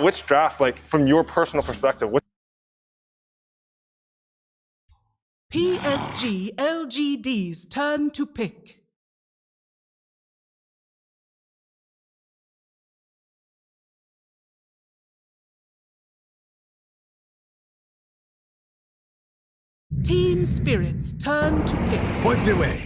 Which draft, like from your personal perspective, Psg.Lgd's turn to pick. Team Spirit's turn to pick. Points away.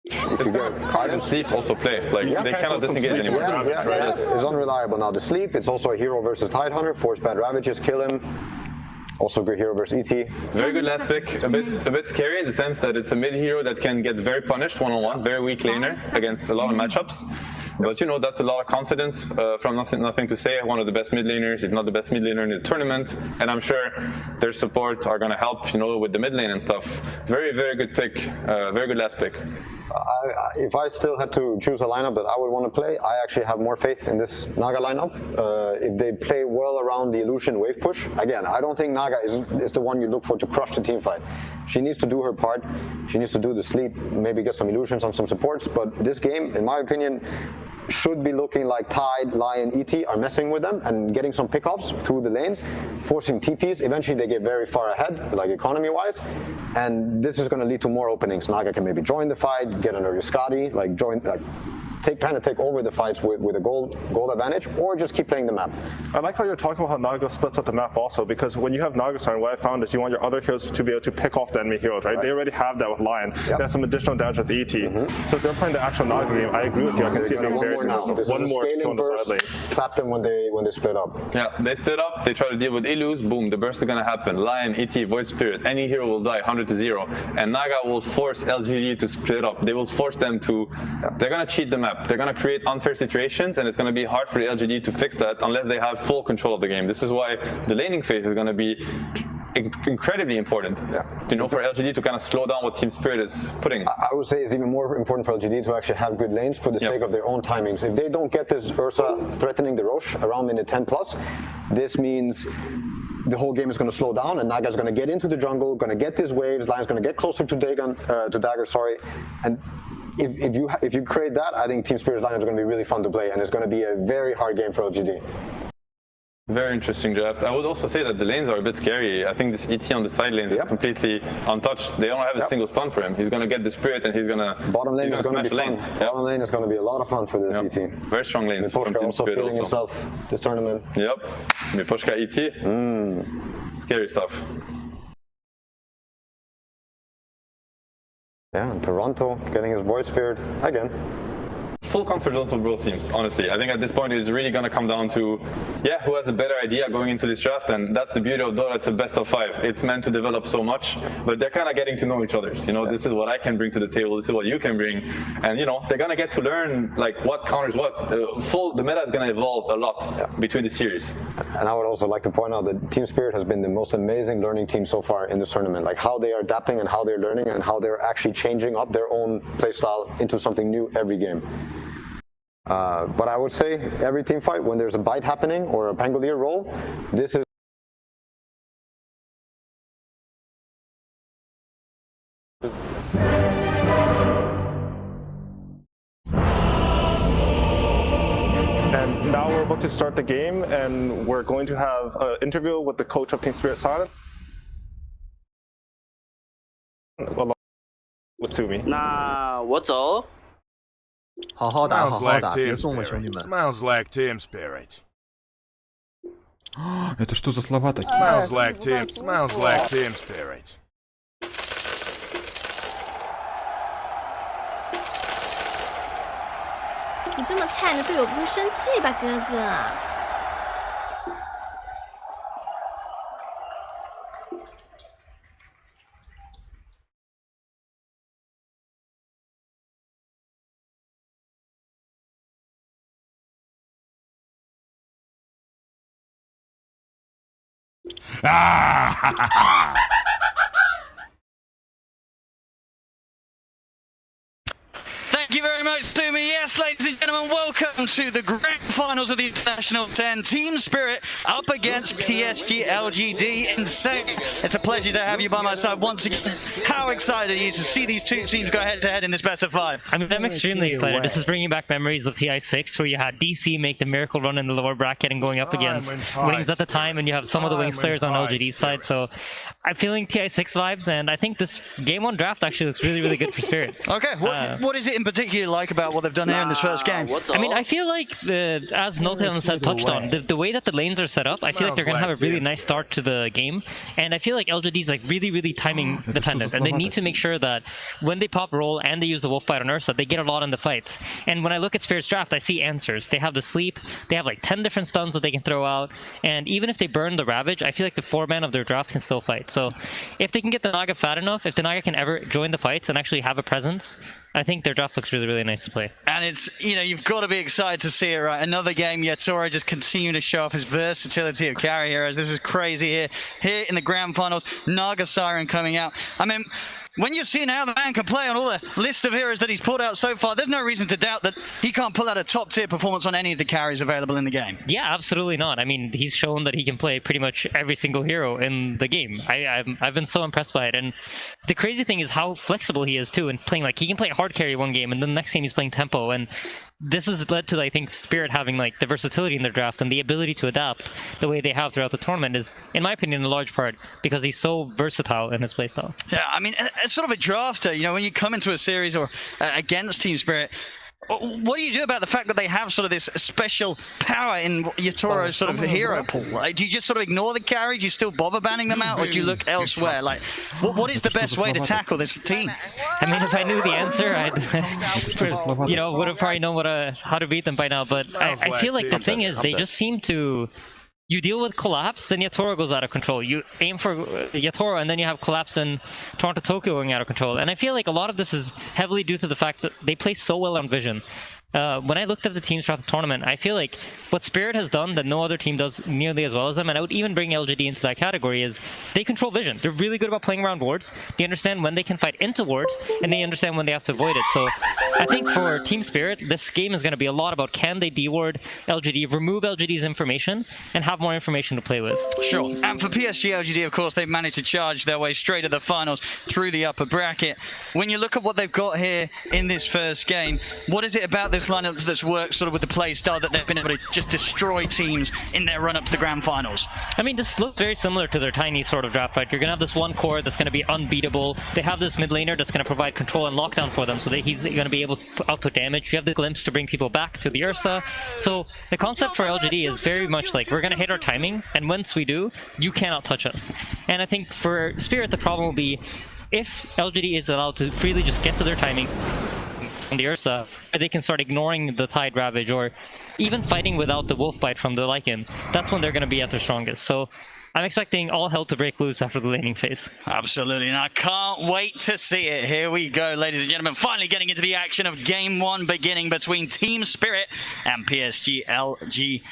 If you get card and sleep, also play. Like they cannot disengage anymore. Yeah. It's unreliable now. The sleep, it's also a hero versus Tidehunter. Force bad ravages, kill him. Also good hero versus ET. Very good last pick. A bit scary in the sense that it's a mid hero that can get very punished one-on-one, very weak laner against a lot of matchups. But you know, that's a lot of confidence from nothing to say. One of the best mid laners, if not the best mid laner in the tournament. And I'm sure their support are going to help, you know, with the mid lane and stuff. Very, very good pick. Very good last pick. If I still had to choose a lineup that I would want to play, I actually have more faith in this Naga lineup. If they play well around the Illusion wave push, again, I don't think Naga is the one you look for to crush the team fight. She needs to do her part. She needs to do the sleep, maybe get some illusions on some supports. But this game, in my opinion, should be looking like Tide, Lion, ET are messing with them and getting some pickups through the lanes, forcing TPs. Eventually they get very far ahead, like economy-wise, and this is going to lead to more openings. Naga can maybe join the fight, get an Scotty, like join, like kind of take over the fights with a gold advantage, or just keep playing the map. I like how you're talking about how Naga splits up the map also, because when you have Naga Siren, what I found is you want your other heroes to be able to pick off the enemy heroes, right? They already have that with Lion. They have some additional damage with ET. So if they're playing the actual Naga game, I agree with you. I can see it being very successful. One more to kill on the side lane. Clap them when they split up. Yeah, they split up, they try to deal with Illus, boom, the burst is going to happen. Lion, ET, Void Spirit, any hero will die 100-0. And Naga will force LGD to split up. They will force them to, they're going to cheat the map. They're going to create unfair situations, and it's going to be hard for the LGD to fix that unless they have full control of the game. This is why the laning phase is going to be incredibly important, you know, for LGD to kind of slow down what Team Spirit is putting. I would say it's even more important for LGD to actually have good lanes for the sake of their own timings. If they don't get this Ursa threatening the Roche around minute 10 plus, this means the whole game is going to slow down, and Naga's going to get into the jungle, going to get these waves, Lion's going to get closer to Dagger, and if you create that, I think Team Spirit's lineup is going to be really fun to play, and it's going to be a very hard game for LGD. Very interesting draft. I would also say that the lanes are a bit scary. I think this ET on the side lanes is completely untouched. They don't have a single stun for him. He's going to get the spirit and he's going to bottom lane is going to be fun. Bottom lane is going to be a lot of fun for this ET. Very strong lanes from Team Spirit feeling himself this tournament. Yep. Miposhka ET. Scary stuff. Yeah, and Toronto getting his Void Spirit again. Full confidence for both teams, honestly. I think at this point it's really going to come down to, who has a better idea going into this draft, and that's the beauty of Dota. It's a best of 5. It's meant to develop so much, but they're kind of getting to know each other. You know, this is what I can bring to the table, this is what you can bring, and you know, they're going to get to learn like what counters what. The meta is going to evolve a lot between the series. And I would also like to point out that Team Spirit has been the most amazing learning team so far in this tournament, like how they are adapting and how they're learning and how they're actually changing up their own playstyle into something new every game. But I would say every team fight, when there's a bite happening or a Pangolier roll, this is And now we're about to start the game, and we're going to have an interview with the coach of Team Spirit Silent. With Sumi. 那我走。好好打，好好打，别送我兄弟们。 Smells like Team Spirit. Это что за слова такие? Smells like Team Spirit. 你这么菜，你的队友不会生气吧，哥哥？ Thank Thank you very much, Sumi. Yes, ladies and gentlemen, welcome to the grand finals of the International 10. Team Spirit up against Psg.Lgd. Insane. It's a pleasure to have you by my side once again. How excited are you to see these two teams go head-to-head in this best of 5? I mean, I'm extremely excited. This is bringing back memories of TI6, where you had DC make the miracle run in the lower bracket and going up against Wings at the time, and you have some of the Wings players on LGD's side. So I'm feeling TI6 vibes, and I think this Game 1 draft actually looks really, really good for Spirit. Okay, what is it in particular like about what they've done here in this first game? I mean, I feel like, as Notail said, touched on, the way that the lanes are set up, I feel like they're going to have a really nice start to the game. And I feel like LGD is like really, really timing dependent. And they need to make sure that when they pop roll and they use the Wolf Bite on Ursa, they get a lot in the fights. And when I look at Spirit's draft, I see answers. They have the sleep, they have like 10 different stuns that they can throw out. And even if they burn the Ravage, I feel like the 4-man of their draft can still fight. So if they can get the Naga fat enough, if the Naga can ever join the fights and actually have a presence, I think their draft looks really, really nice to play. And it's, you know, you've got to be excited to see it, right? Another game, Yatoro just continuing to show off his versatility of carry heroes. This is crazy here. Here in the grand finals, Naga Siren coming out. I mean, when you've seen how the man can play on all the list of heroes that he's pulled out so far, there's no reason to doubt that he can't pull out a top-tier performance on any of the carries available in the game. Yeah, absolutely not. I mean, he's shown that he can play pretty much every single hero in the game. I've been so impressed by it. And the crazy thing is how flexible he is, too, in playing. Like, he can play hard carry one game, and then the next game he's playing tempo. And this has led to, I think, Spirit having like the versatility in their draft and the ability to adapt the way they have throughout the tournament is, in my opinion, in large part because he's so versatile in his playstyle. Yeah, I mean, as sort of a drafter, you know, when you come into a series or against Team Spirit, what do you do about the fact that they have sort of this special power in Yatoro's sort of hero pool? Like, do you just sort of ignore the carry? Do you still bother banning them out, or do you look elsewhere? Like, what is the best way to tackle this team? I mean, if I knew the answer, I'd you know, would have probably known how to beat them by now. But I feel like the thing is, they just seem to. You deal with collapse, then Yatoro goes out of control. You aim for Yatoro, and then you have collapse and Toronto Tokyo going out of control. And I feel like a lot of this is heavily due to the fact that they play so well on vision. When I looked at the teams throughout the tournament, I feel like what Spirit has done that no other team does nearly as well as them, and I would even bring LGD into that category, is they control vision. They're really good about playing around wards. They understand when they can fight into wards, and they understand when they have to avoid it. So I think for Team Spirit, this game is going to be a lot about can they deward LGD, remove LGD's information, and have more information to play with. Sure. And for Psg.Lgd, of course, they've managed to charge their way straight to the finals through the upper bracket. When you look at what they've got here in this first game, what is it about this lineup that's worked sort of with the play style that they've been able to just destroy teams in their run up to the grand finals? I mean, this looks very similar to their tiny sort of draft fight. You're going to have this one core that's going to be unbeatable. They have this mid laner that's going to provide control and lockdown for them, so that he's going to be able to output damage. You have the glimpse to bring people back to the Ursa. So the concept for LGD is very much like, we're going to hit our timing, and once we do, you cannot touch us. And I think for Spirit, the problem will be if LGD is allowed to freely just get to their timing on the Ursa, they can start ignoring the Tide Ravage or even fighting without the Wolf Bite from the Lycan. That's when they're going to be at their strongest. So I'm expecting all hell to break loose after the laning phase. Absolutely, and I can't wait to see it. Here we go, ladies and gentlemen. Finally getting into the action of Game 1 beginning between Team Spirit and Psg.Lgd.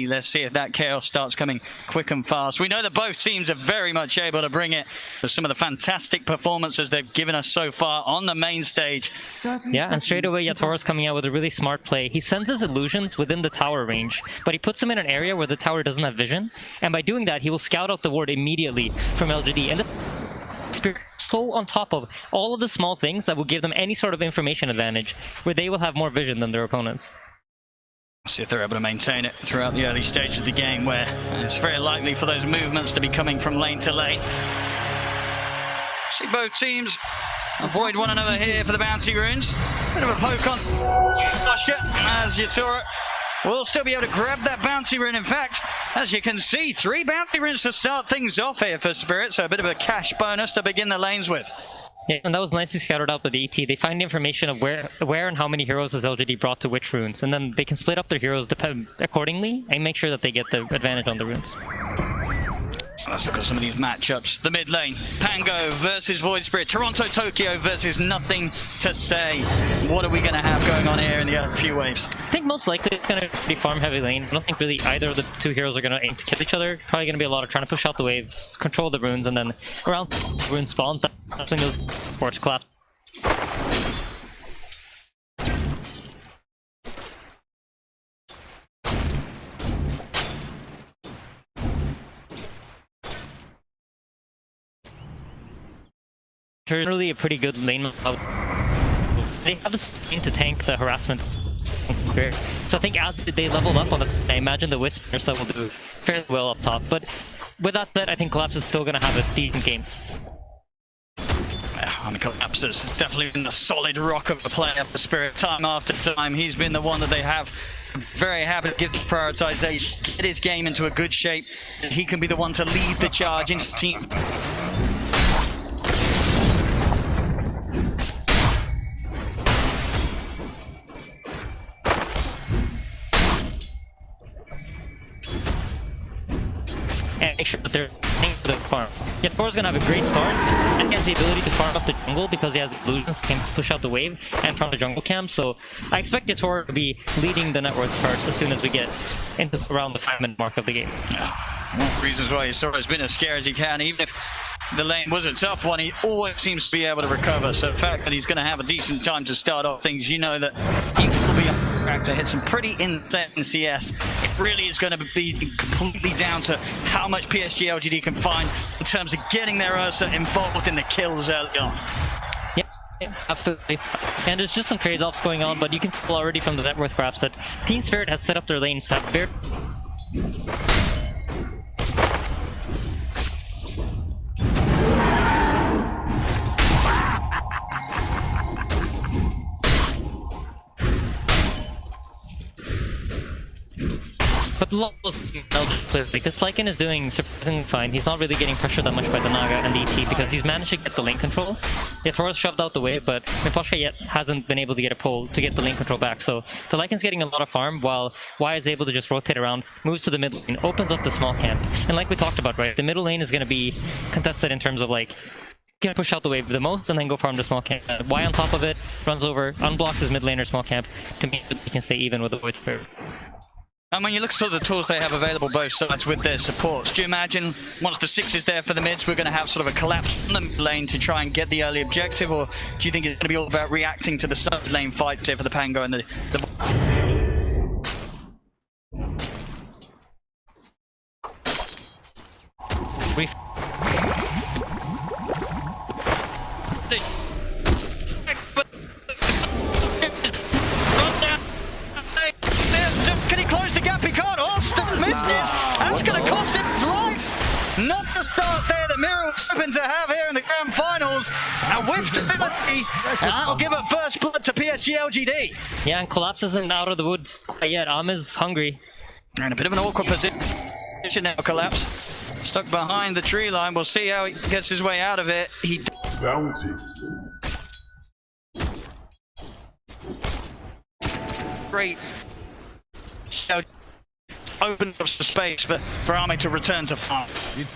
Let's see if that chaos starts coming quick and fast. We know that both teams are very much able to bring it for some of the fantastic performances they've given us so far on the main stage. Yeah, and straight away Yatoro's coming out with a really smart play. He sends his illusions within the tower range, but he puts them in an area where the tower doesn't have vision, and by doing that, he will scout out the ward immediately from LGD. And the Spirit so on top of all of the small things that will give them any sort of information advantage, where they will have more vision than their opponents. See if they're able to maintain it throughout the early stages of the game, where it's very likely for those movements to be coming from lane to lane. See both teams avoid one another here for the bounty runes. Bit of a poke on Oshka as Yatoro will still be able to grab that bounty rune. In fact, as you can see, 3 bounty runes to start things off here for Spirit, so a bit of a cash bonus to begin the lanes with. Yeah, and that was nicely scouted out by the ET. They find information of where and how many heroes has LGD brought to which runes, and then they can split up their heroes accordingly and make sure that they get the advantage on the runes. Let's look at some of these matchups. The mid lane, Pango versus Void Spirit, Toronto Tokyo versus Nothing to Say. What are we going to have going on here in the few waves? I think most likely it's going to be farm heavy lane. I don't think really either of the two heroes are going to aim to kill each other. Probably going to be a lot of trying to push out the waves, control the runes, and then around the rune spawns, that's when those force collapse. generally a pretty good lane. They have the thing to tank the harassment. So I think as they level up on the, I imagine the Whispers will do fairly well up top. But with that said, I think Collapse is still going to have a decent game. On Collapse has definitely been the solid rock of the player for Spirit time after time. He's been the one that they have very happy to give the prioritization, get his game into a good shape, and he can be the one to lead the charge into team. And make sure that they're playing for the farm. Yeah, Thor's gonna have a great start, and he has the ability to farm up the jungle because he has the illusions, can push out the wave and from the jungle camp. So I expect Yator to be leading the net worth charts as soon as we get into around the 5-minute mark of the game. One of the reasons why Yator has been as scared as he can, even if the lane was a tough one, he always seems to be able to recover. So the fact that he's going to have a decent time to start off things, you know that he will be on track to hit some pretty insane CS. It really is going to be completely down to how much Psg.Lgd can find in terms of getting their Ursa involved in the kills early on. Yeah, absolutely. And there's just some trade-offs going on, but you can tell already from the net worth graphs that Team Spirit has set up their lanes to have very... But the because Slykin is doing surprisingly fine. He's not really getting pressured that much by the Naga and the ET because he's managed to get the lane control. The Thor's shoved out the way, but Miposhka yet hasn't been able to get a pull to get the lane control back. So the Lycan's getting a lot of farm while Y is able to just rotate around, moves to the mid lane, opens up the small camp. And like we talked about, right, the middle lane is going to be contested in terms of like can push out the wave the most and then go farm the small camp. Y on top of it, runs over, unblocks his mid laner small camp to make sure he can stay even with the Void Spirit. And when you look at the tools they have available both sides with their supports, do you imagine once the 6 is there for the mids, we're going to have sort of a collapse in the mid lane to try and get the early objective, or do you think it's going to be all about reacting to the sub lane fights here for the Pango and the Can he close the gap? He can't. Austin misses. That's going to cost him his life. Not the start there that Mira was hoping to have here in the grand finals. And with stability, that'll give a first blood to Psg.Lgd. Yeah, and Collapse isn't out of the woods quite yet. Is hungry. And a bit of an awkward position now, Collapse. Stuck behind the tree line. We'll see how he gets his way out of it. He Bounty. Great. Open up the space for Army to return to farm.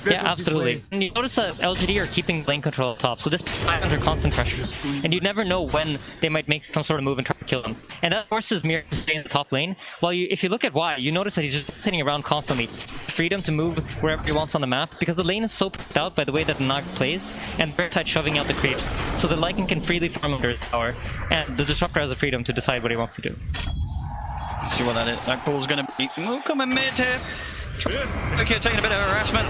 Yeah, absolutely. And you notice that LGD are keeping lane control up top, so this is under constant pressure. And you never know when they might make some sort of move and try to kill them. And that forces Mir to stay in the top lane. While if you look at Y, you notice that he's just sitting around constantly. Freedom to move wherever he wants on the map, because the lane is so picked out by the way that the Naga plays, and very tight shoving out the creeps. So the Lycan can freely farm under his tower, and the Disruptor has the freedom to decide what he wants to do. Let's see what that is. That ball's going to be coming mid here. Okay, taking a bit of harassment.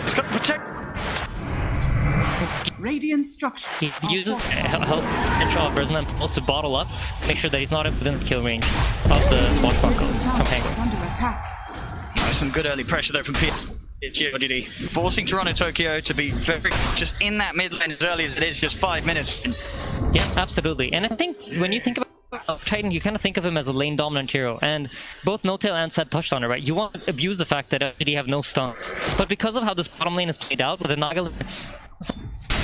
He's got to protect. Radiant structure. He uses health control of Risen and Pulse to bottle up, make sure that he's not within the kill range of the Swashbuckle from Pango. Nice, some good early pressure there from Psg.Lgd, forcing Toronto Tokyo to be very just in that mid lane as early as it is, just 5 minutes. Yeah, absolutely. And I think when you think about Titan, you kind of think of him as a lane dominant hero, and both No-Tail and Seth touched on it, right? You want to abuse the fact that LGD have no stuns, but because of how this bottom lane is played out with the Naga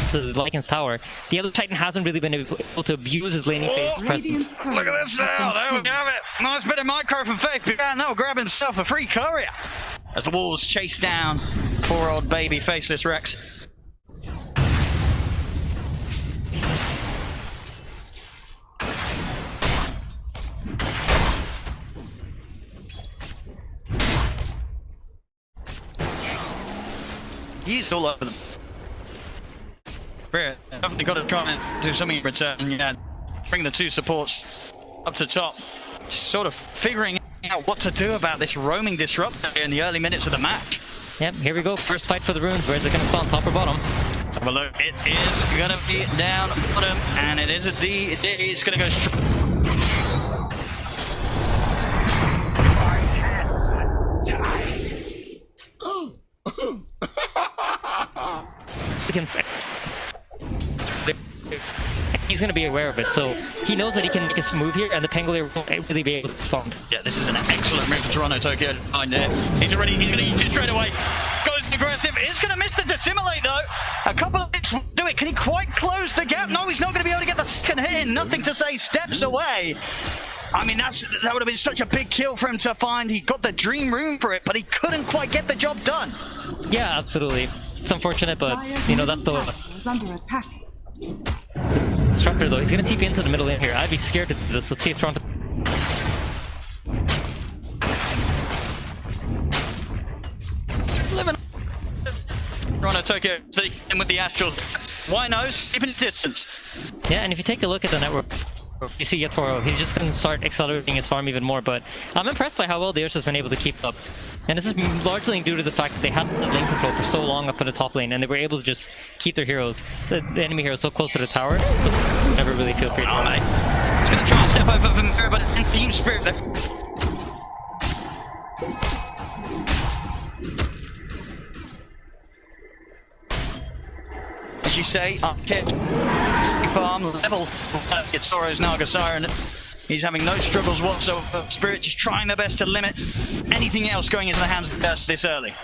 to the Lycan's tower, the other Titan hasn't really been able to abuse his laning phase presence. Look at this now, there we have it. Nice bit of micro from Faith, and that'll grab himself a free courier as the Wolves chase down poor old baby faceless Rex. He's all over them. Definitely got to try and do something in return. Yeah, bring the 2 supports up to top. Just sort of figuring out what to do about this roaming disruptor in the early minutes of the match. Yep, here we go. First fight for the runes. Where's it going to spawn, top or bottom? Let's have a look. It is going to be down bottom, and it is a D. It's going to go straight. He's going to be aware of it, so he knows that he can make a move here, and the Pangolier won't really be able to spawn. Yeah, this is an excellent move for Toronto Tokyo. He's going to use it straight away. Goes aggressive. He's going to miss the dissimilate, though. A couple of hits will do it. Can he quite close the gap? No, he's not going to be able to get the second hit in. Nothing to say, steps away. I mean, that would have been such a big kill for him to find. He got the dream room for it, but he couldn't quite get the job done. Yeah, absolutely. It's unfortunate, but, you know, that's the... under attack. Disruptor, though, he's going to TP into the middle lane here. I'd be scared to do this. Let's see if Toronto... Toronto Tokyo in with the Astral. Why no? Keeping distance. Yeah, and if you take a look at the network, you see Yatoro, he's just going to start accelerating his farm even more, but I'm impressed by how well the Ursa's been able to keep up. And this is largely due to the fact that they had the lane control for so long up in the top lane, and they were able to just keep their heroes, so the enemy heroes, so close to the tower, so never really feel free to mate. He's going to try and step over from there, but in Team Spirit there. As you say, farm level Yatoro's Naga Siren. He's having no struggles whatsoever. Spirit just trying their best to limit anything else going into the hands of the Dust this early.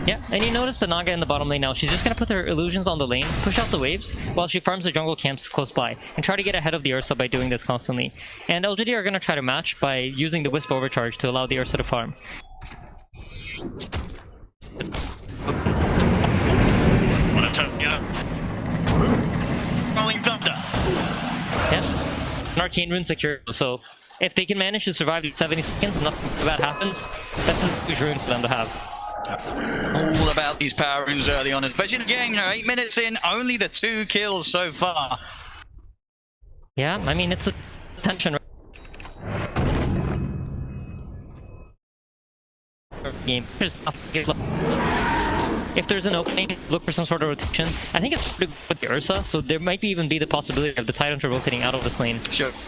Yeah, and you notice the Naga in the bottom lane now. She's just going to put her illusions on the lane, push out the waves, while she farms the jungle camps close by, and try to get ahead of the Ursa by doing this constantly. And LGD are going to try to match by using the Wisp overcharge to allow the Ursa to farm. What a Tokyo. Rolling Thunder. Yeah, it's an arcane rune secure, so if they can manage to survive 70 seconds and nothing bad happens, that's a huge rune for them to have. All about these power runes early on, especially in the game, 8 minutes in, only the 2 kills so far. Yeah, I mean, it's a tension game. If there's an opening, look for some sort of rotation. I think it's pretty good with the Ursa, so there might even be the possibility of the Tidehunter rotating out of this lane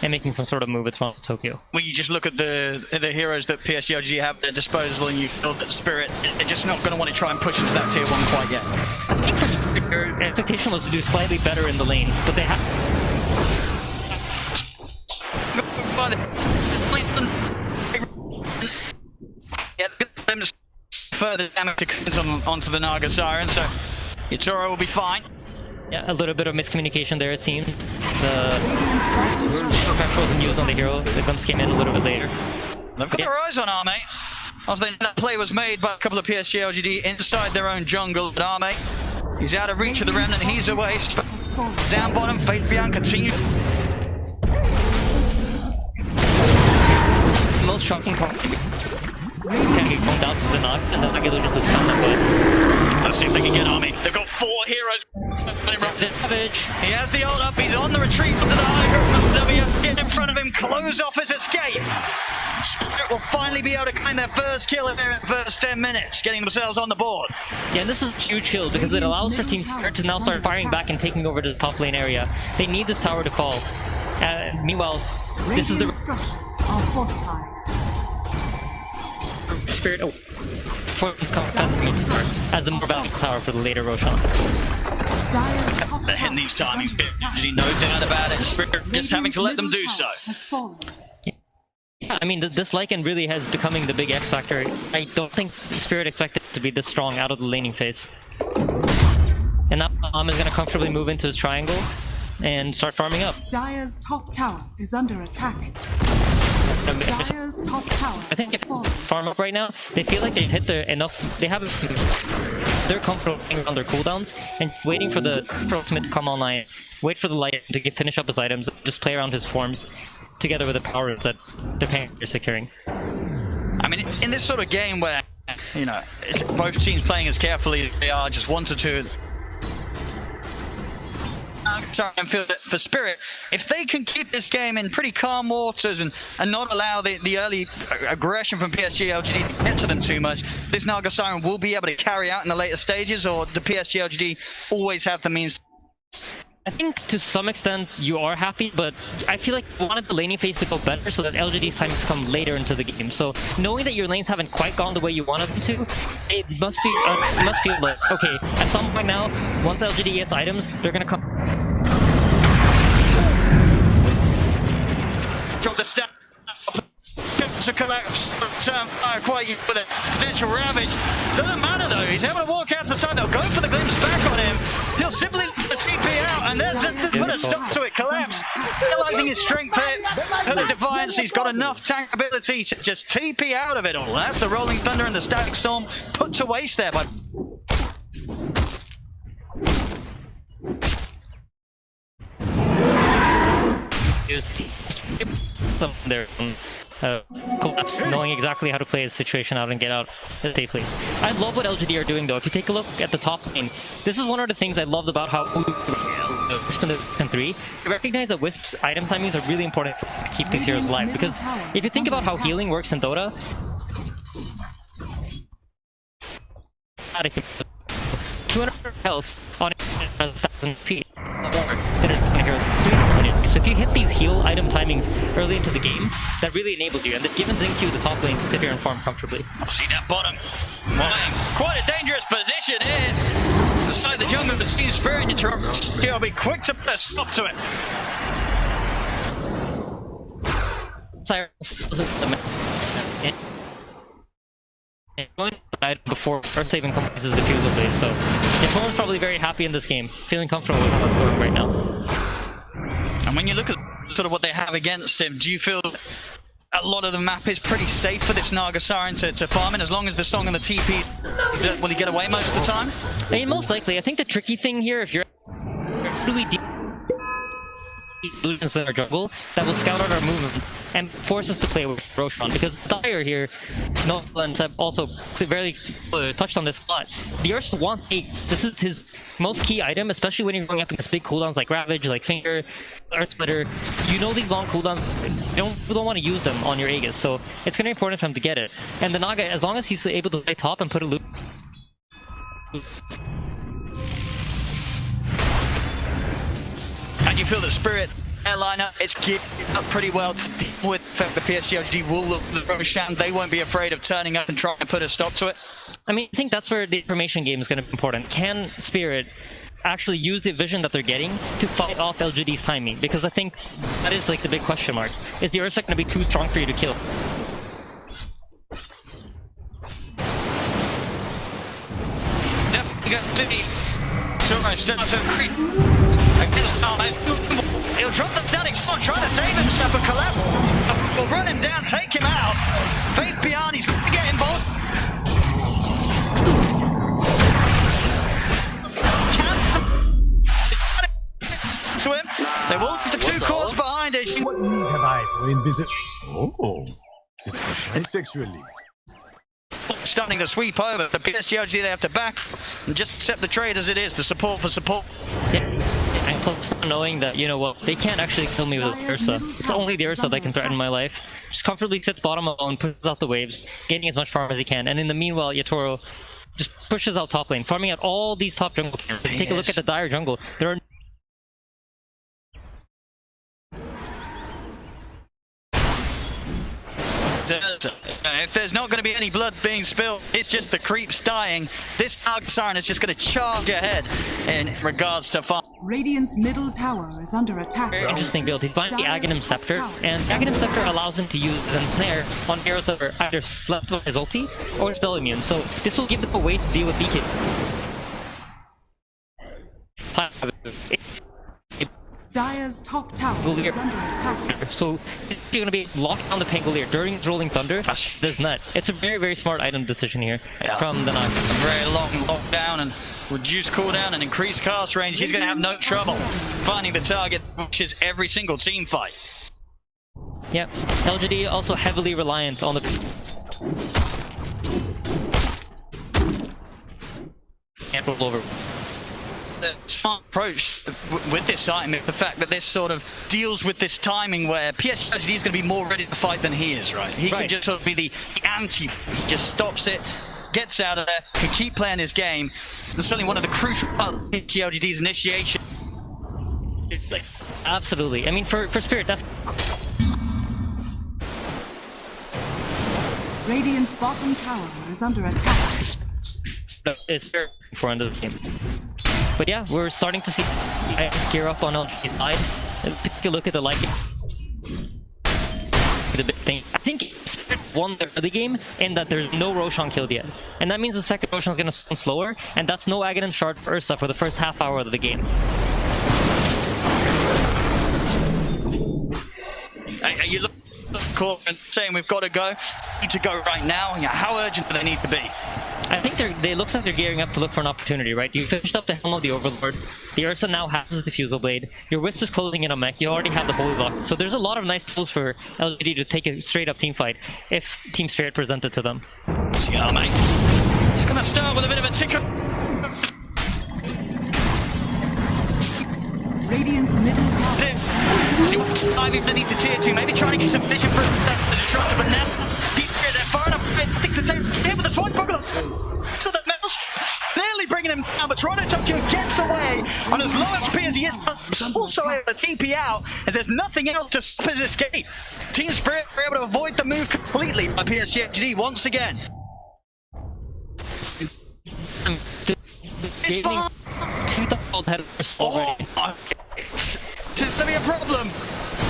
and making some sort of move with Toronto Tokyo. When you just look at the heroes that Psg.Lgd have at their disposal, and you feel that Spirit, they're just not going to want to try and push into that tier 1 quite yet. I think for Spirit, their expectation was to do slightly better in the lanes, but they have... Further damage onto the Naga Siren, so Yatoro will be fine. Yeah, a little bit of miscommunication there, it seemed. The effect wasn't used on the hero, the glimpse came in a little bit later. They've got their eyes on Arme. After that play was made by a couple of Psg.Lgd inside their own jungle, but Arme, he's out of reach of the Remnant, he's away. Down bottom, Fabian continues. The most shocking part can get going down to the knock, and then the illusions will come that way. Let's see if they can get Army. They've got 4 heroes. He has the ult up, he's on the retreat from the high. Get in front of him, close off his escape. Spirit will finally be able to claim their first kill in their first 10 minutes, getting themselves on the board. Yeah, and this is a huge kill because it allows for Team Spirit to now start firing back and taking over the top lane area. They need this tower to fall. Meanwhile, this is the... structures are fortified. Spirit as the more valuable tower for the later Roshan. They're hitting these timings, no doubt about it. Spirit just having to let them do so. Yeah, I mean, this Lycan really has becoming the big X factor. I don't think Spirit expected it to be this strong out of the laning phase. And now Am is going to comfortably move into his triangle and start farming up. Dire's top tower is under attack. Dire's top tower I think if they farm up right now, they feel like they've hit their enough. They're comfortable around their cooldowns and waiting for the ultimate to come online. Wait for the light to finish up his items, just play around his forms together with the powers that the Panther is securing. I mean, in this sort of game where, you know, both teams playing as carefully as they are, just 1 to 2. Sorry, I feel that for Spirit, if they can keep this game in pretty calm waters and not allow the early aggression from Psg.Lgd to get to them too much, this Naga Siren will be able to carry out in the later stages, or do Psg.Lgd always have the means? I think to some extent you are happy, but I feel like you wanted the laning phase to go better so that LGD's timings come later into the game. So knowing that your lanes haven't quite gone the way you wanted them to, it must be must feel like, okay, at some point now, once LGD gets items, they're gonna come. Drop the step. To collapse, quite with a potential ravage. Doesn't matter though, he's able to walk out to the side, they'll go for the glimpse back on him. He'll simply let the TP out, and there's put a stop to it. Collapse, realizing his strength here. Heard the Defiance, he's got enough tank ability to just TP out of it all. That's the Rolling Thunder and the Static Storm put to waste there by... There. Collapse, knowing exactly how to play his situation out and get out safely. I love what LGD are doing though. If you take a look at the top lane, this is one of the things I loved about how Wisp in the 3. You recognize that Wisp's item timings are really important to keep these heroes alive, because if you think about how healing works in Dota, 200 health on 1,000 feet. So if you hit these heal item timings early into the game, that really enables you, and it's given Xingqiu the top lane to sit here and farm comfortably. See that bottom line. Quite a dangerous position here. Inside the jungle, but sees Spirit interrupt. He'll be quick to put a stop to it. Before Earth even completes the defusal blade, so Yapora's probably very happy in this game, feeling comfortable with what's going right now. And when you look at sort of what they have against him, do you feel a lot of the map is pretty safe for this Naga Siren to farm in, as long as the Song and the TP, will he get away most of the time? I mean, most likely. I think the tricky thing here, if you're... How do we deal illusions in our jungle that will scout out our movement and force us to play with Roshan, because Dire here, and have also very touched on this a lot. The Ursa wants haste. This is his most key item, especially when you're going up against big cooldowns like Ravage, like Finger, Earth Splitter. You know these long cooldowns, you don't want to use them on your Aegis, so it's going to be important for him to get it. And the Naga, as long as he's able to play top and put a loop... And you feel that Spirit airliner is geared up pretty well to deal with the Psg.Lgd will look the Roshan. They won't be afraid of turning up and trying to put a stop to it. I mean, I think that's where the information game is going to be important. Can Spirit actually use the vision that they're getting to fight off LGD's timing? Because I think that is like the big question mark. Is the Ursa going to be too strong for you to kill? Definitely got to be. Sorry, starts to creep. He'll drop the Static Storm, trying to save himself, but Collapse will run him down, take him out. Faith beyond, he's going to get involved. To him. They will leave the two cores behind it. What need have I for invisible? Oh, it's quite sexually. Starting to sweep over the Psg.Lgd, they have to back and just accept the trade as it is, the support for support. Yeah, I'm close to knowing that, you know what, they can't actually kill me with Ursa. It's only the Ursa that can threaten my life. Just comfortably sits bottom alone, pushes out the waves, getting as much farm as he can, and in the meanwhile, Yatoro just pushes out top lane, farming out all these top jungle players. Take a look at the Dire jungle. There are if there's not going to be any blood being spilled, it's just the creeps dying. This Naga Siren is just going to charge ahead in regards to farm. Radiant's middle tower is under attack. very interesting build. He's buying the Aghanim Scepter, and the Aghanim Scepter allows him to use Ensnare on heroes that are either slept with his ulti or spell immune. So this will give them a way to deal with DK. Dire's top tower is under attack. So you're going to be locked on the Pangolier during Rolling Thunder. There's nut. It's a very, very smart item decision here from the Naga. Very long lockdown and reduced cooldown and increased cast range. He's going to have no trouble finding the target, which is every single team fight. Yep. LGD also heavily reliant on the... Can't roll over. the smart approach with this item is the fact that this sort of deals with this timing where Psg.Lgd is going to be more ready to fight than he is, right? He can just sort of be the anti, he just stops it, gets out of there, can keep playing his game. That's certainly one of the crucial parts of Psg.Lgd's initiation. Absolutely. I mean, for Spirit, that's... Radiant's bottom tower is under attack. It's Spirit for end of the game. But yeah, we're starting to see guys gear up on LG's side. Take a look at the liking. The big thing. I think Spirit won the early game in that there's no Roshan killed yet. And that means the second Roshan is going to sound slower, and that's no Aghanim Shard for Ursa for the first half hour of the game. You look cool and saying we've got to go, need to go right now. Yeah, how urgent do they need to be? I think they looks like they're gearing up to look for an opportunity, right? You finished up the Helm of the Overlord. The Ursa now has the Diffusal Blade. Your Wisp is closing in on mech. You already have the Holy Lock. So there's a lot of nice tools for LGD to take a straight up team fight if Team Spirit presented to them. Yeah, mate. It's gonna start with a bit of a ticker. Radiant's middle tower. Ivy beneath the tier 2, maybe trying to get some vision for a disruptor, but now they're far enough. I think the same here with the Swan Buckle. So the metals nearly bringing him down, but Toronto Tokyo gets away on as low HP as he is, also able to TP out as there's nothing else to stop his escape. Team Spirit were able to avoid the move completely by Psg.Lgd once again. Already. This is going to be a problem.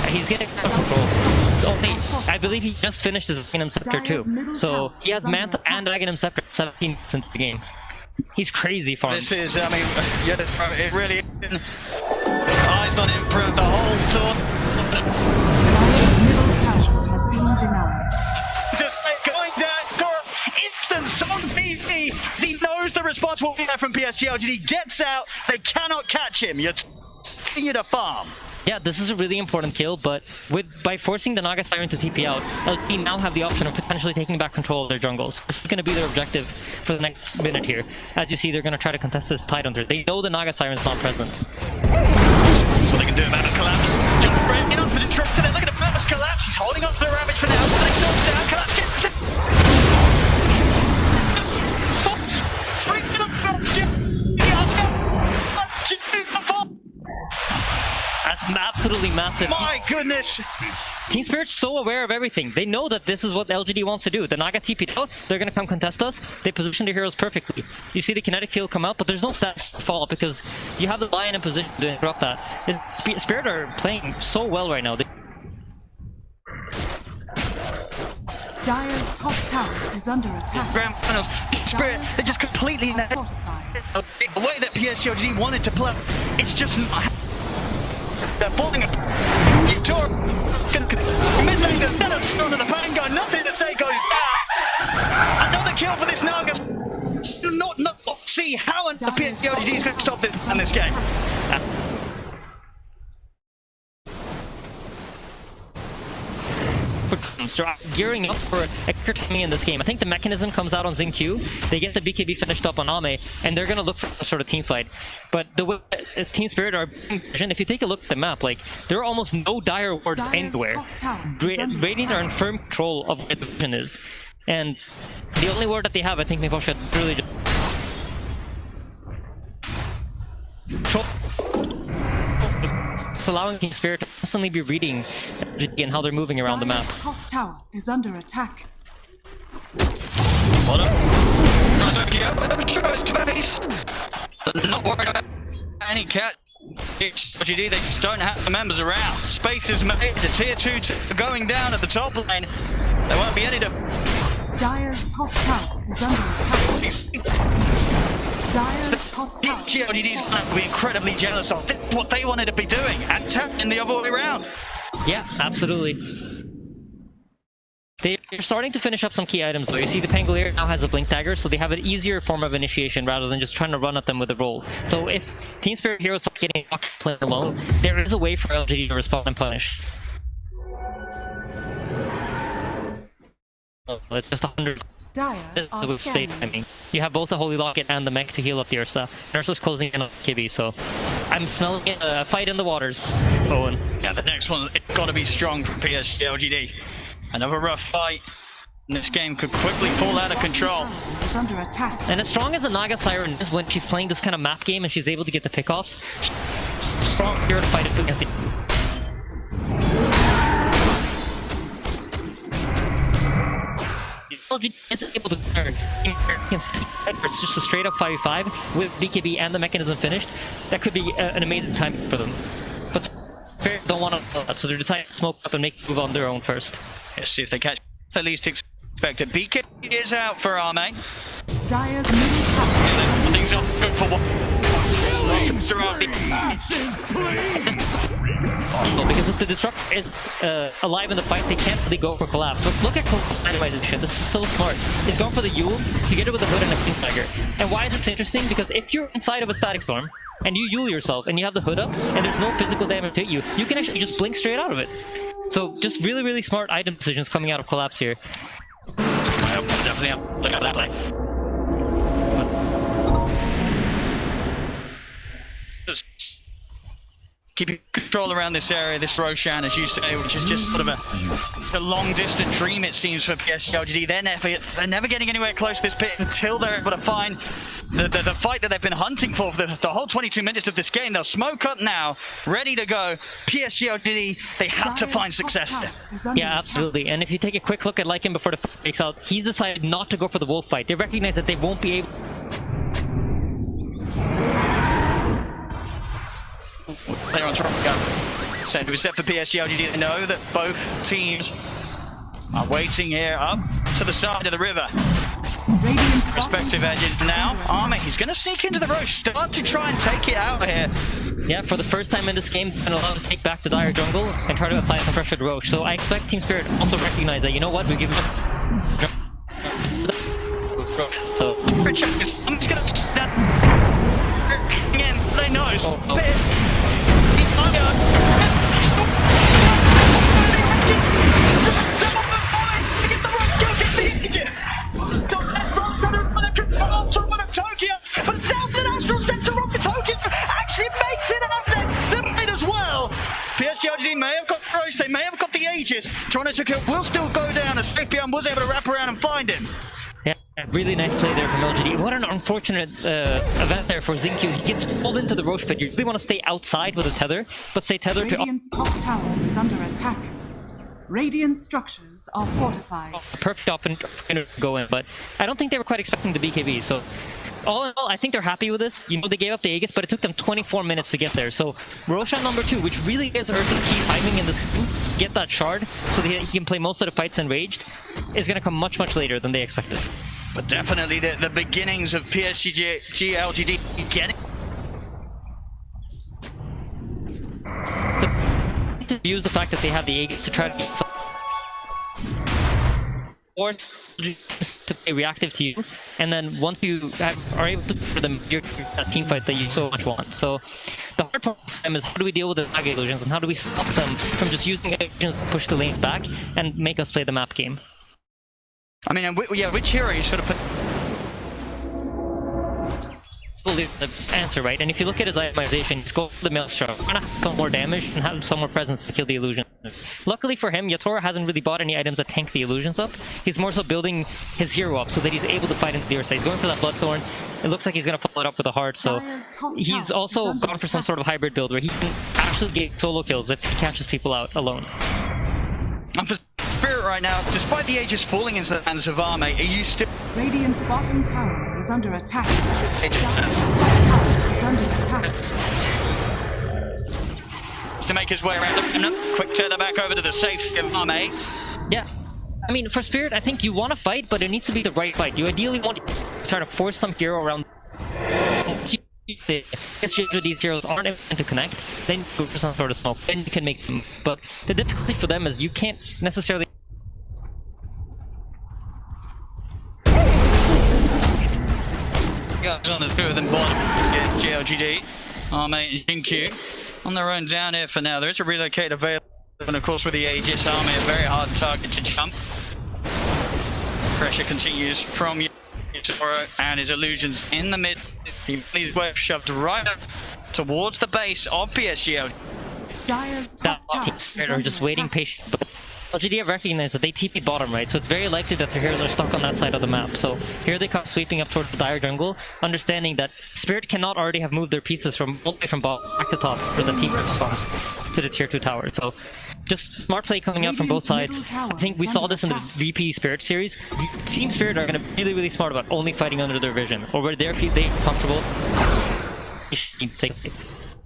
He's getting out of control. Only, I believe he just finished his Aghanim Scepter too. So he has Mantha and Aghanim Scepter 17 minutes into the game. He's crazy farm. This is, I mean, yeah, it really is. Eyes on him throughout the whole tour. Middle tower has been denied. Just going down, instant song PV. He knows the response will be there from Psg.Lgd. Gets out, they cannot catch him. You're continue to farm. Yeah, this is a really important kill, but by forcing the Naga Siren to TP out, LGD now have the option of potentially taking back control of their jungles. This is going to be their objective for the next minute here. As you see, they're going to try to contest this Tide Hunter. They know the Naga Siren's not present. That's what they can do about a collapse. Jump right in onto the disruptor. They're looking at Purpose collapse. He's holding on to the Ravage for now. The next one's down. Collapse gets it. That's absolutely massive. My goodness! Team Spirit's so aware of everything. They know that this is what LGD wants to do. The Naga TP'd out, they're going to come contest us. They position their heroes perfectly. You see the kinetic field come out, but there's no stats to fall because you have the Lion in position to interrupt that. Spirit are playing so well right now. Dire's top tower is under attack. Grand Finals. Spirit, they just completely the way that Psg.Lgd wanted to play. It's just not. They're pulling a mid-lane, the center thrown to the Vanguard, nothing to say goes down. Another kill for this Naga. Do not see how the Psg.Lgd is going to stop this in this game. Gearing up for extra timing in this game. I think the mechanism comes out on Xingqiu. They get the BKB finished up on Ame, and they're going to look for some sort of team fight. But the way as Team Spirit are, if you take a look at the map, like there are almost no dire wards anywhere. Radiant are in firm control of where the vision is, and the only ward that they have, I think, Mifosha really just. It's allowing Team Spirit to constantly be reading and how they're moving around the map. Top tower is under attack. Hold up. Not worried about any cat. They just don't have the members around. Space is made. The tier 2 going down at the top lane. There won't be any to. Dire's top tower is under attack. Dire's top tower. Psg.Lgd is going to be incredibly jealous of what they wanted to be doing and tapping the other way around. Yeah, absolutely. They're starting to finish up some key items though. You see the Pangolier now has a Blink Dagger, so they have an easier form of initiation rather than just trying to run at them with a roll. So if Team Spirit heroes start getting playing alone, there is a way for LGD to respond and punish. Oh, it's just 100. Dire are with state scanning. timing. You have both the Holy Locket and the mech to heal up the Ursa. Ursa's closing in on Kibby, so I'm smelling a fight in the waters, Owen. Yeah, the next one, it's got to be strong from Psg.Lgd. Another rough fight. And this game could quickly fall out of control. Is under attack. And as strong as a Naga Siren is when she's playing this kind of map game and she's able to get the pickoffs, strong here to fight against the... LG isn't able to it's just a straight up 5v5 with BKB and the mechanism finished. That could be an amazing time for them. But Spirit don't want to do that, so they're deciding to smoke up and make a move on their own first. Let's see if they catch the least expected. BKB is out for Arme. Dire's middle tower. Things are good for one. Because if the Disruptor is alive in the fight, they can't really go for collapse. But look at collapse randomization. This is so smart. He's going for the Yules together with the Hood and a King Tiger. And why is this interesting? Because if you're inside of a Static Storm and you Yule yourself and you have the Hood up and there's no physical damage to you, you can actually just blink straight out of it. So just really, really smart item decisions coming out of collapse here. Definitely look at that play. Keeping control around this area, this Roshan, as you say, which is just sort of a long-distant dream, it seems, for Psg.Lgd. They're never getting anywhere close to this pit until they're able to find the fight that they've been hunting for the whole 22 minutes of this game. They'll smoke up now, ready to go. Psg.Lgd, they have to find success. Yeah, absolutely. And if you take a quick look at Lycan before the fight breaks out, he's decided not to go for the wolf fight. They recognize that they won't be able... They're on track. So to be set for Psg.Lgd, they know that both teams are waiting here up to the side of the river. Respective edges now. Arme, he's going to sneak into the Roche, start to try and take it out here. Yeah, for the first time in this game, they're going to allow them to take back the Dire jungle and try to apply some pressure to Roche. So I expect Team Spirit also recognize that, you know what, we give them... So... I'm just going to... Again, they know. Psg.Lgd may have got Roche, they may have got the Aegis. Trying to kill will still go down as Fabian was able to wrap around and find him. Yeah, really nice play there from LGD. What an unfortunate event there for Xingqiu. He gets pulled into the Roche pit. You really want to stay outside with a tether, but stay tethered to... Radiant's top tower is under attack. Radiant structures are fortified. A perfect opportunity to go in, but I don't think they were quite expecting the BKB, so... All in all, I think they're happy with this. You know, they gave up the Aegis, but it took them 24 minutes to get there. So, Roshan number 2, which really is Ursa's key timing in this, get that shard so that he can play most of the fights enraged, is going to come much, much later than they expected. But definitely the beginnings of Psg.Lgd getting... To use the fact that they have the Aegis to try to get some... Or to play reactive to you, and then once you are able to for them your team fight that you so much want. So the hard part for them is how do we deal with the Naga illusions and how do we stop them from just using illusions to push the lanes back and make us play the map game. I mean, yeah, which hero you should have put... The answer, right? And if you look at his itemization, he's going for the Maelstrom. He's gonna have some more damage and have some more presence to kill the illusion. Luckily for him, Yatoro hasn't really bought any items that tank the illusions up. He's more so building his hero up so that he's able to fight into the Ursa. He's going for that Bloodthorn. It looks like he's gonna follow it up with a heart, so he's also gone for some sort of hybrid build where he can actually get solo kills if he catches people out alone. And for Spirit right now, despite the Aegis falling into the hands of Arme, are you still... Radiant's bottom tower is under attack. Dire's top tower is under attack. To make his way around the quick tether back over to the safety of Arme. Yeah. I mean, for Spirit, I think you want to fight, but it needs to be the right fight. You ideally want to try to force some hero around. If these heroes aren't able to connect, then go for some sort of smoke, then you can make them. But the difficulty for them is you can't necessarily... Guys on the two of them bottom, Psg.Lgd, Arme and Xingqiu on their own down here for now. There is a relocate available, and of course with the Aegis, Arme a very hard target to jump. Pressure continues from Yatoro and his illusions in the mid. He's web shoved right up towards the base of PSG. Dire's top tower is Are just waiting patiently. LGD have recognized that they TP bottom, right? So it's very likely that their heroes are stuck on that side of the map. So here they come sweeping up towards the Dire jungle, understanding that Spirit cannot already have moved their pieces from all the way from bottom back to top for the team response to the tier 2 tower. So just smart play coming out from both sides. I think we saw this in the VP Spirit series. Team Spirit are going to be really, really smart about only fighting under their vision, or where they're comfortable.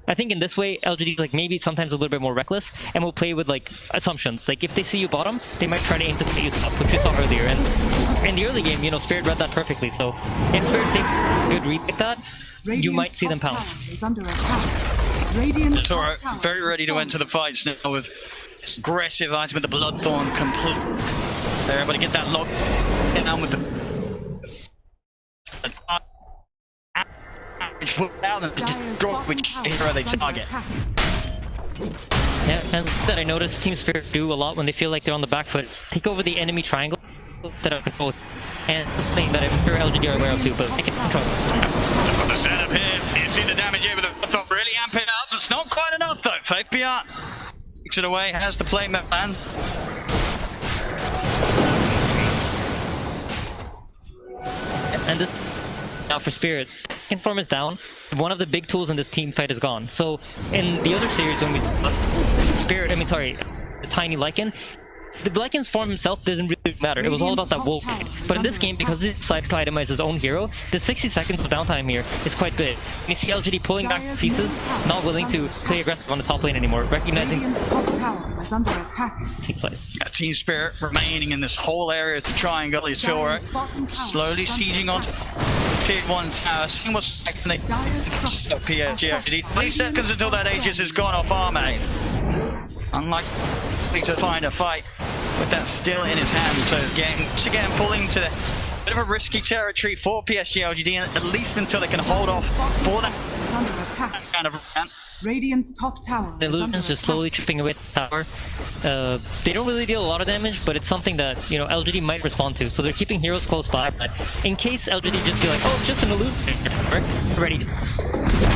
I think in this way, LGD is like maybe sometimes a little bit more reckless, and will play with like assumptions. Like if they see you bottom, they might try to aim to play you top, which we saw earlier. And in the early game, you know, Spirit read that perfectly. So if Spirit take a good read like that, you might see them pounce. Is under attack. Radiant's Toro top tower very ready is to falling. enter the fights now with this aggressive item with the Bloodthorn complete. They're able to get that lock down with the down and just drop which hero they target. Yeah, and that I noticed Team Spirit do a lot when they feel like they're on the back foot is take over the enemy triangle that are controlled. And this thing that I'm sure LGD are aware of too, but they can control. Look at the setup here. You see the damage here with the Bloodthorn really amp it up. It's not quite enough though. Faith Beyond takes it away, has the play man. And this now for Spirit, second form is down. One of the big tools in this team fight is gone. So in the other series when we the Tiny Lycan, the Lycan's form himself doesn't really matter. It was all about that wolf. But in this game, because he decided to itemize his own hero, the 60 seconds of downtime here is quite good. You see LGD pulling back pieces, not willing to play aggressive on the top lane anymore, recognizing Radiant's top tower is under attack. team play. Team Spirit remaining in this whole area of the triangle. You feel right. Slowly sieging on tier 1 tower. Seeing what's happening. PSG. 20 seconds until that Aegis has gone off Arme. Unlikely to find a fight with that still in his hand. So once again pulling to a bit of a risky territory for PSG.Lgd, at least until they can hold off for that Is under attack. kind of event. Radiant's top tower The is under illusions just attack. slowly chipping away at the tower. They don't really deal a lot of damage, but it's something that, you know, LGD might respond to. So they're keeping heroes close by, but in case LGD just be like, oh, it's just an illusion, ready.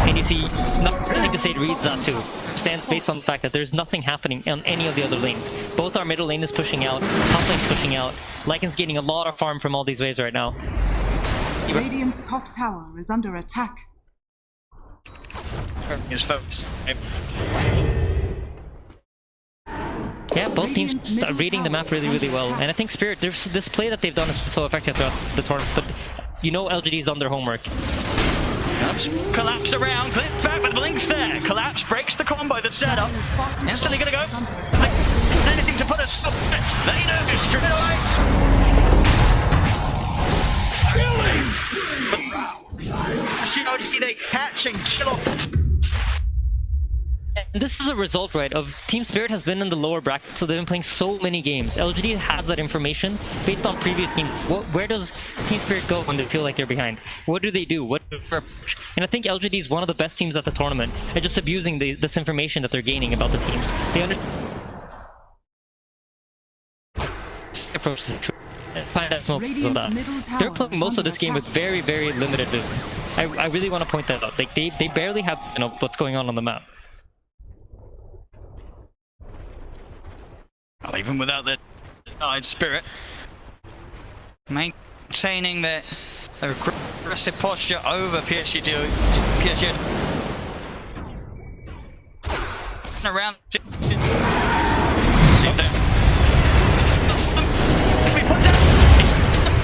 And you see, nothing to say it reads that too. Stands based on the fact that there's nothing happening on any of the other lanes. Both our middle lane is pushing out, top lane's pushing out. Lycan's getting a lot of farm from all these waves right now. Radiant's top tower is under attack. His focus. Yeah, both teams are reading the map really, really well. And I think Spirit, there's this play that they've done is so effective throughout the tournament, but you know LGD's done their homework. Collapse around, clip back with blinks there. Collapse breaks the combo, the setup. Instantly gonna go. Anything to put a stop. They know straight away. They catch and kill off. And this is a result, right, of Team Spirit has been in the lower bracket, so they've been playing so many games. LGD has that information based on previous games. Where does Team Spirit go when they feel like they're behind? What do they do? And I think LGD is one of the best teams at the tournament at just abusing this information that they're gaining about the teams. They understand approach is true. Find out more of that. They're playing most of this game with very, very limited vision. I really want to point that out. Like they barely have, you know, what's going on the map. Well, even without their side Spirit, maintaining their aggressive posture over PSG. Around. See if they're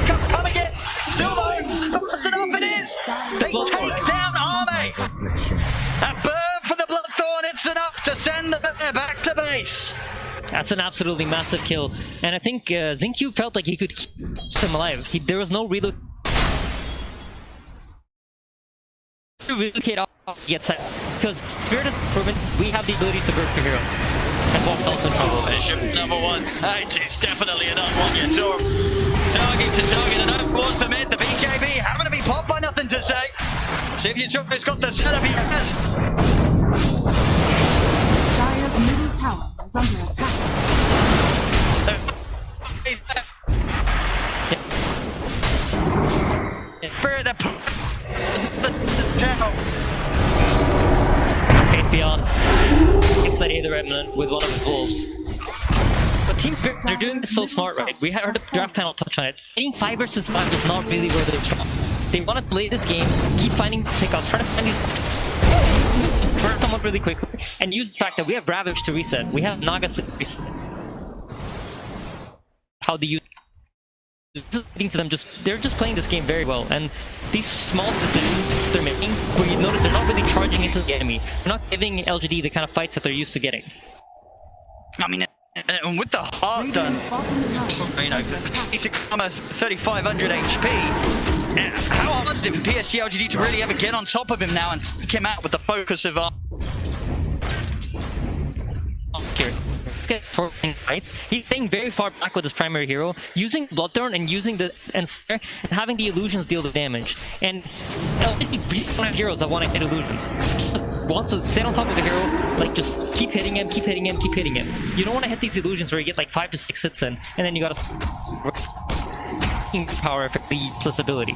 come again. Still though, fast enough it is. They take down Arme. That burn for the Bloodthorn, it's enough to send them back to base. That's an absolutely massive kill, and I think Zincube felt like he could keep him alive. There was no relocate off gets hit, because Spirit has proven we have the ability to burn for heroes. And Bob's also in trouble. Bishop number 1. It's definitely another one. You saw target to target and over towards the mid. The BKB having to be popped by nothing to say. See if Yato's got the setup he has. Dire's middle tower is under attack. the Remnant with one of his wolves. But Team Spirit, they're doing this so smart, right? We heard the draft panel touch on it. Getting 5 versus 5 is not really where they're strong. They want to play this game, keep finding pickups, try to find these burn someone really quickly, and use the fact that we have Ravage to reset. We have Naga to reset. How do you... This is leading to them they're just playing this game very well, and these small decisions they're making, where you notice they're not really charging into the enemy. They're not giving LGD the kind of fights that they're used to getting. I mean, and with the heart done, you know, basic armor 3500 HP. How hard is it for Psg.Lgd to really ever get on top of him now and take him out with the focus of right? He's staying very far back with his primary hero, using Bloodthorn and using the and having the illusions deal the damage. And LGD one of heroes that want to hit illusions. Wants to sit on top of the hero, like just keep hitting him, keep hitting him, keep hitting him. You don't want to hit these illusions where you get like 5 to 6 hits in, and then you gotta power effectively plus ability.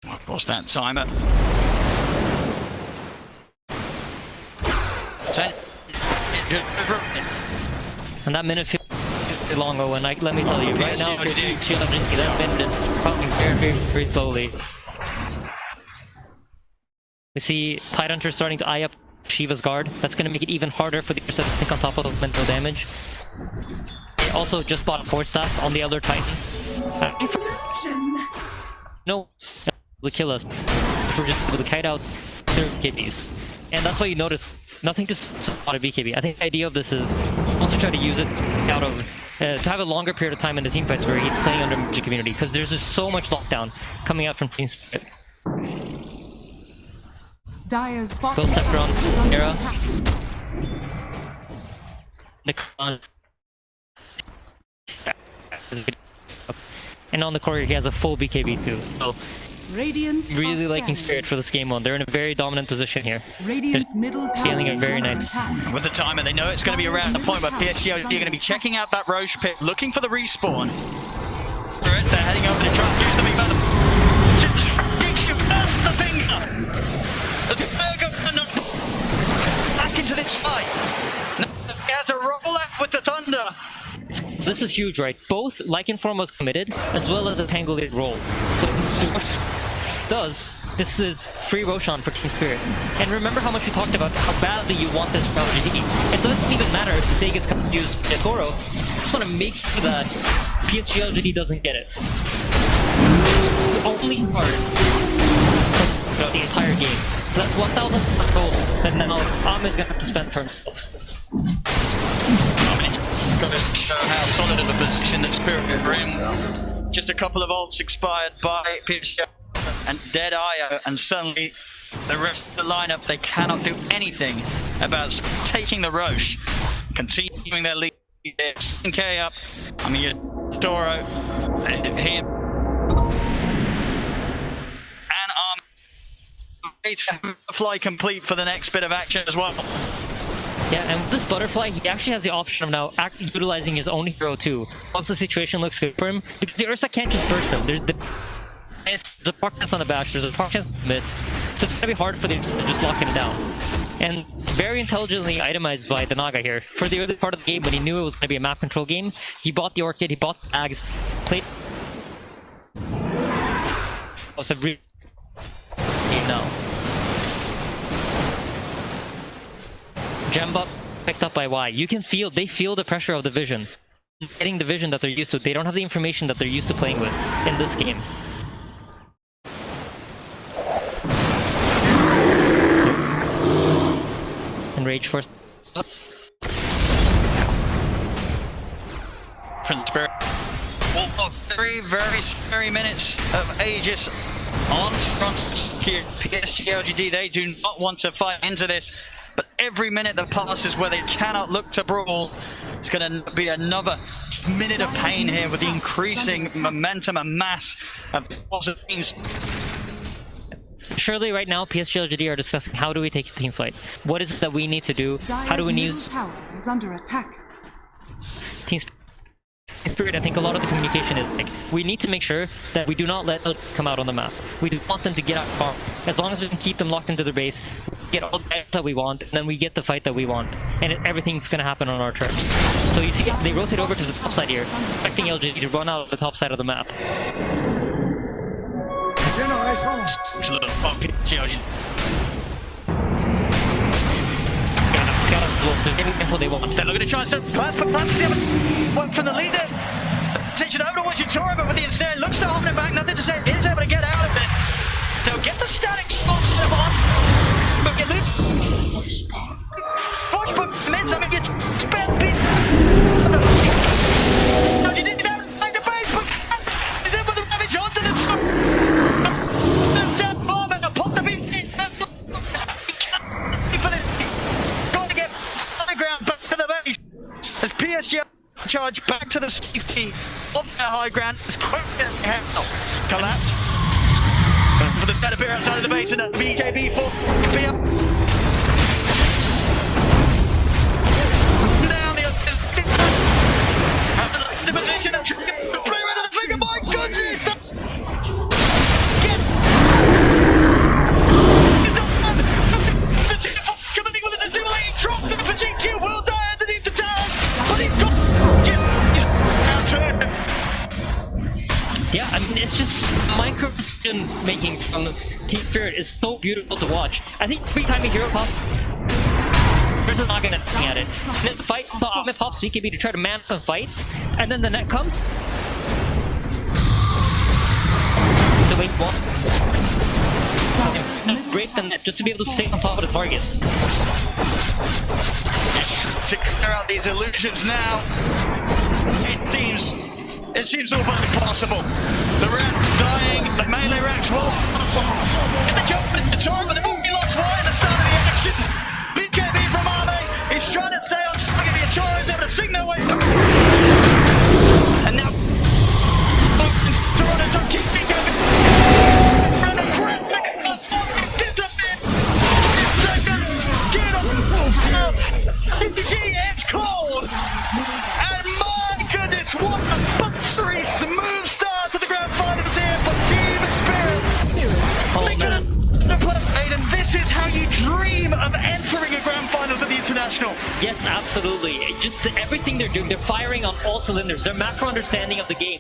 Of course, that timer. And that minute feels long, Owen. Let me tell you, right now, that minute is probably very slowly. We see Tidehunter starting to eye up Shiva's guard. That's going to make it even harder for the Ursa to stick on top of mental damage. They also just bought a 4-staff on the other Titan. No, will kill us if we're just able to kite out their BKBs. And that's why you notice nothing to spot a BKB. I think the idea of this is also try to use it out of to have a longer period of time in the team fights where he's playing under Magic Community, because there's just so much lockdown coming out from Team Spirit. Dire's bottom Scepter on Era. And on the courier he has a full BKB too. So really liking Spirit for this game one. They're in a very dominant position here. Radiant's middle tower scaling it very nice. With the timer, they know it's going to be around the point where Psg.Lgd are going to be checking out that Roche pit, looking for the respawn. They're heading over to try and do something about the... the finger! Back into this fight! He has to roll out with the thunder! This is huge, right? Both Lycanform was committed, as well as a Tangled roll. So this is free Roshan for Team Spirit. And remember how much we talked about how badly you want this for LGD. It doesn't even matter if the Sage is confused with Toro. You just want to make sure that Psg.Lgd doesn't get it. The only part throughout the entire game. So that's 1,000 gold that now Am is going to have to spend for himself. Got to show how solid of a position that Spirit are in. Just a couple of ults expired by Psg and Dead Io, and suddenly the rest of the lineup, they cannot do anything about taking the Roche. Continuing their lead. 10k up. I mean, Toro here. And Butterfly complete for the next bit of action as well. Yeah, and with this Butterfly, he actually has the option of now utilizing his own hero too, once the situation looks good for him, because the Ursa can't just burst him. There's a park chance on the bash, there's a park chance to miss, so it's gonna be hard for the Ursa to just lock him down. And very intelligently itemized by the Naga here. For the early part of the game, when he knew it was gonna be a map control game, he bought the Orchid, he bought the bags, played... It's a real game now. Gem picked up by Y. You can feel, they feel the pressure of the vision. Getting the vision that they're used to. They don't have the information that they're used to playing with in this game. And Rage first. Spirit. Oh, very scary minutes of Aegis on front here. Psg.Lgd, they do not want to fight into this. But every minute that passes where they cannot look to brawl, it's going to be another minute of pain here with the increasing momentum and mass of teams. Surely right now Psg.Lgd are discussing how do we take a team fight? What is it that we need to do? How do we use... tower is under attack. Team Spirit, I think a lot of the communication is like, we need to make sure that we do not let them come out on the map. We do want them to get out far. As long as we can keep them locked into their base, get all the that we want, and then we get the fight that we want, and everything's gonna happen on our terms. So you see, they rotate over to the top side here, expecting LGD to run out of the top side of the map. It's a little bumpy. Info they want. They're looking to try some plans, but plans one from the leader. Attention over towards Utora, but with the instead looks to hold it back. Nothing to say. Is able to get out of it. They'll get the static spots to the on. But get loose. Watch, but mids. I mean, get spent beat. No, you didn't have like the base, but he's in with the damage onto the top. The step bomb and the pop the beat. As PSG charge back to the safety of their high ground as quickly as they have. Collapsed. For the set appear outside of the base and the BKB for down the position and trying to play right of the trigger. My goodness! Coming in with a dueling drop to the fatigue kill. Will die underneath the towers, but he's got yeah, I mean, it's just micro decision making from the Team Spirit is so beautiful to watch. I think every time a hero pops, versus not gonna at it. And then the fight pops BKB to try to man the fight, and then the net comes. The wait one. Break the net just to be able to stay on top of the targets. To clear out these illusions now. It seems all but impossible. The Rats dying, the melee Rats will get the jump at the time, but they've already lost one at the start of the action. BKB from Arme is trying to stay on track of the Achoro is able to sing their way through. And now Toronto's on keep BKB. And the crap disappear. Get up. It's cold. And my goodness, what a smooth start to the grand finals here for Team Spirit. They couldn't put and this is how you dream of entering a grand final for the International. Yes, absolutely. Just everything they're doing, they're firing on all cylinders. Their macro understanding of the game